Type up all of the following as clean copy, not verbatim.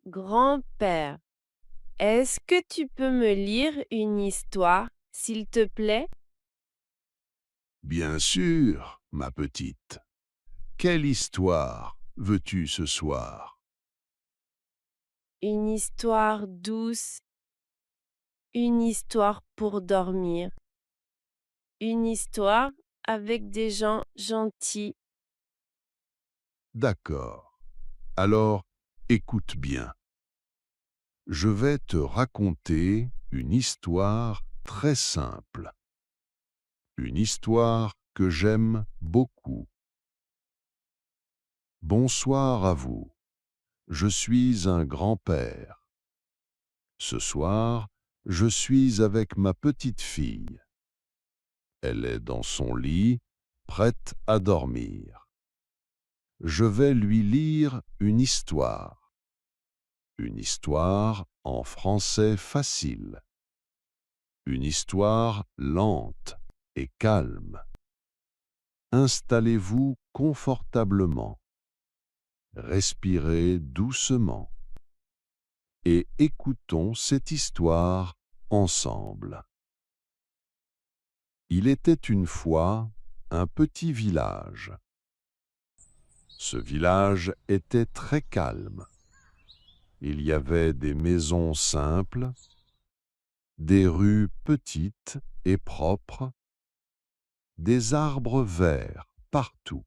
Grand-père, est-ce que tu peux me lire une histoire, s'il te plaît? Bien sûr, ma petite. Quelle histoire veux-tu ce soir? Une histoire douce, une histoire pour dormir, une histoire avec des gens gentils. D'accord. Alors, écoute bien. Je vais te raconter une histoire très simple. Une histoire que j'aime beaucoup. Bonsoir à vous. Je suis un grand-père. Ce soir, je suis avec ma petite fille. Elle est dans son lit, prête à dormir. Je vais lui lire une histoire en français facile, une histoire lente et calme. Installez-vous confortablement, respirez doucement et écoutons cette histoire ensemble. Il était une fois un petit village. Ce village était très calme. Il y avait des maisons simples, des rues petites et propres, des arbres verts partout.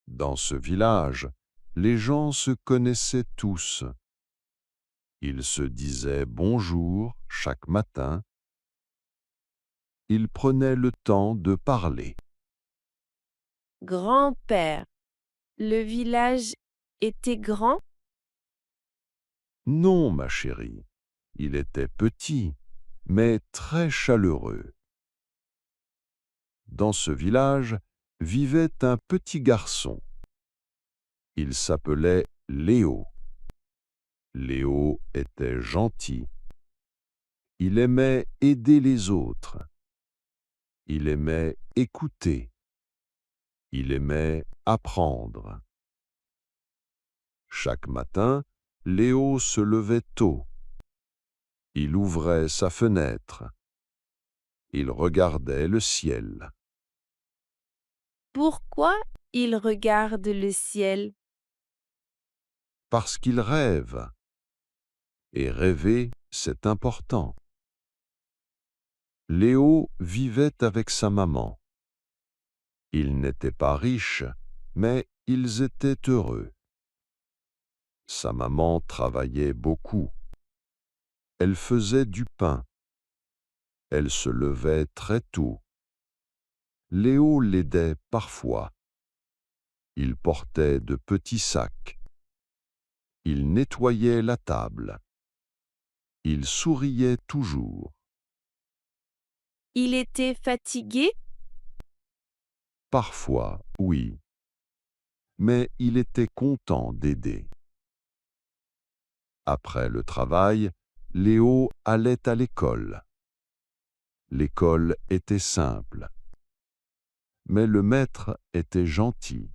Dans ce village, les gens se connaissaient tous. Ils se disaient bonjour chaque matin. Ils prenaient le temps de parler. Grand-père, le village était grand? Non, ma chérie, il était petit, mais très chaleureux. Dans ce village vivait un petit garçon. Il s'appelait Léo. Léo était gentil. Il aimait aider les autres. Il aimait écouter. Il aimait apprendre. Chaque matin, Léo se levait tôt. Il ouvrait sa fenêtre. Il regardait le ciel. Pourquoi il regarde le ciel? Parce qu'il rêve. Et rêver, c'est important. Léo vivait avec sa maman. Ils n'étaient pas riches, mais ils étaient heureux. Sa maman travaillait beaucoup. Elle faisait du pain. Elle se levait très tôt. Léo l'aidait parfois. Il portait de petits sacs. Il nettoyait la table. Il souriait toujours. Il était fatigué? Parfois, oui, mais il était content d'aider. Après le travail, Léo allait à l'école. L'école était simple, mais le maître était gentil.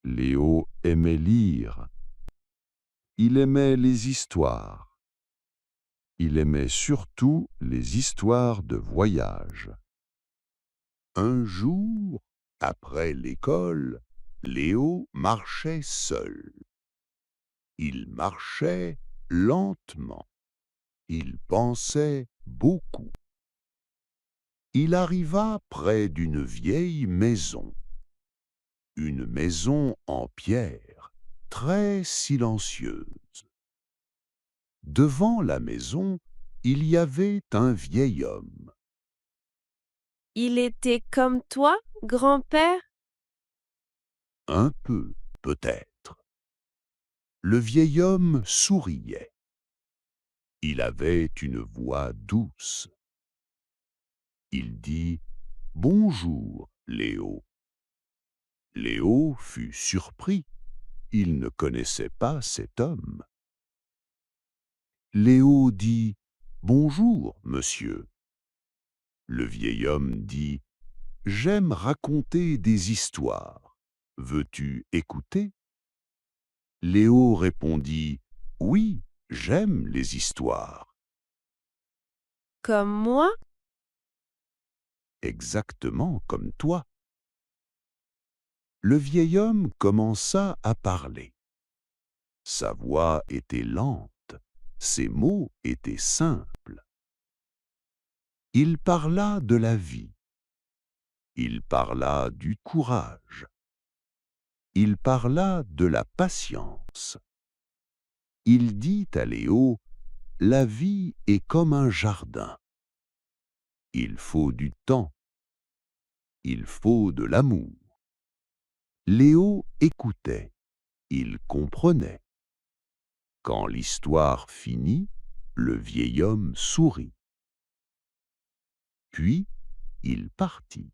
Léo aimait lire. Il aimait les histoires. Il aimait surtout les histoires de voyage. Un jour, après l'école, Léo marchait seul. Il marchait lentement. Il pensait beaucoup. Il arriva près d'une vieille maison. Une maison en pierre, très silencieuse. Devant la maison, il y avait un vieil homme. Il était comme toi, grand-père? Un peu, peut-être. Le vieil homme souriait. Il avait une voix douce. Il dit « Bonjour, Léo ». Léo fut surpris. Il ne connaissait pas cet homme. Léo dit « Bonjour, monsieur ». Le vieil homme dit « J'aime raconter des histoires. Veux-tu écouter ?» Léo répondit Oui, j'aime les histoires. Comme moi? Exactement comme toi. Le vieil homme commença à parler. Sa voix était lente, ses mots étaient simples. Il parla de la vie. Il parla du courage. Il parla de la patience. Il dit à Léo, la vie est comme un jardin. Il faut du temps. Il faut de l'amour. Léo écoutait. Il comprenait. Quand l'histoire finit, le vieil homme sourit. Puis, il partit.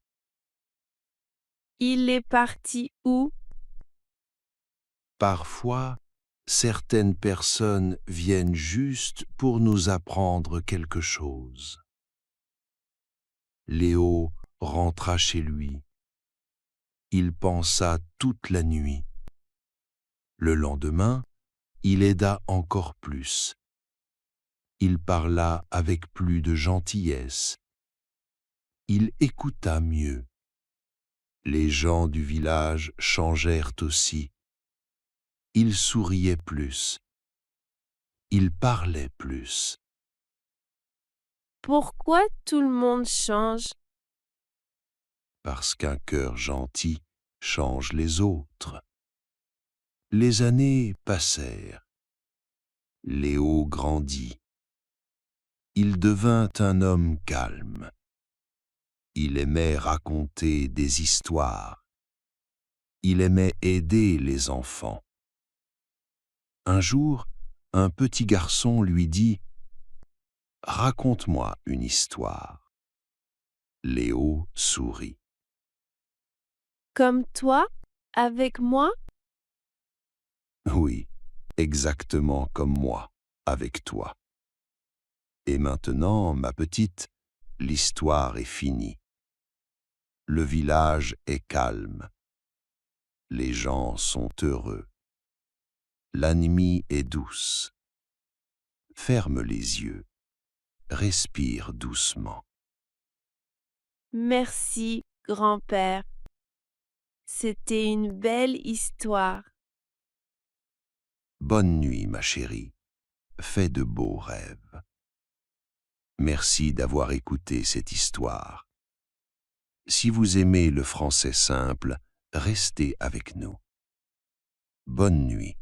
Il est parti où? Parfois, certaines personnes viennent juste pour nous apprendre quelque chose. Léo rentra chez lui. Il pensa toute la nuit. Le lendemain, il aida encore plus. Il parla avec plus de gentillesse. Il écouta mieux. Les gens du village changèrent aussi. Ils souriaient plus. Ils parlaient plus. Pourquoi tout le monde change? Parce qu'un cœur gentil change les autres. Les années passèrent. Léo grandit. Il devint un homme calme. Il aimait raconter des histoires. Il aimait aider les enfants. Un jour, un petit garçon lui dit « Raconte-moi une histoire ». Léo sourit. Comme toi? Avec moi? Oui, exactement comme moi, avec toi. Et maintenant, ma petite, l'histoire est finie. Le village est calme. Les gens sont heureux. La nuit est douce. Ferme les yeux. Respire doucement. Merci, grand-père. C'était une belle histoire. Bonne nuit, ma chérie. Fais de beaux rêves. Merci d'avoir écouté cette histoire. Si vous aimez le français simple, restez avec nous. Bonne nuit.